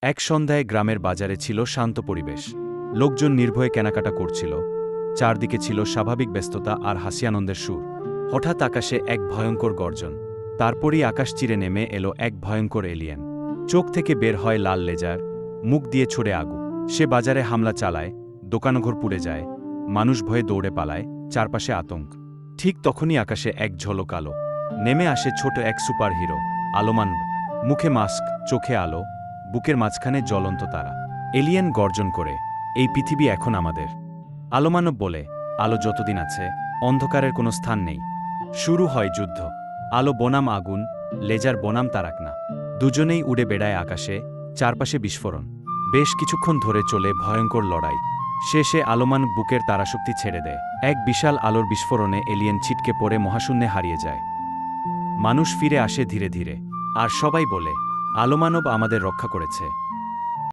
এক সন্ধ্যায় গ্রামের বাজারে ছিল শান্ত পরিবেশ। লোকজন নির্ভয়ে কেনাকাটা করছিল। চারদিকে ছিল স্বাভাবিক ব্যস্ততা আর হাসি আনন্দের সুর। হঠাৎ আকাশে এক ভয়ঙ্কর গর্জন। তারপরই আকাশ চিরে নেমে এলো এক ভয়ঙ্কর এলিয়েন। চোখ থেকে বের হয় লাল লেজার, মুখ দিয়ে ছড়ে আগুন। সে বাজারে হামলা চালায়, দোকানঘর পুড়ে যায়, মানুষ ভয়ে দৌড়ে পালায়, চারপাশে আতঙ্ক। ঠিক তখনই আকাশে এক ঝলক আলো। নেমে আসে ছোট এক সুপার হিরো, আলোমান। মুখে মাস্ক, চোখে আলো, বুকের মাঝখানে জ্বলন্ত তারা। এলিয়েন গর্জন করে, এই পৃথিবী এখন আমাদের। আলোমানব বলে, আলো যতদিন আছে, অন্ধকারের কোনো স্থান নেই। শুরু হয় যুদ্ধ। আলো বনাম আগুন, লেজার বনাম তারাকনা। দুজনেই উড়ে বেড়ায় আকাশে, চারপাশে বিস্ফোরণ। বেশ কিছুক্ষণ ধরে চলে ভয়ঙ্কর লড়াই। শেষে আলোমান বুকের তারাশক্তি ছেড়ে দেয়। এক বিশাল আলোর বিস্ফোরণে এলিয়েন ছিটকে পড়ে মহাশূন্যে হারিয়ে যায়। মানুষ ফিরে আসে ধীরে ধীরে। আর সবাই বলে, আলোমানব আমাদের রক্ষা করেছে।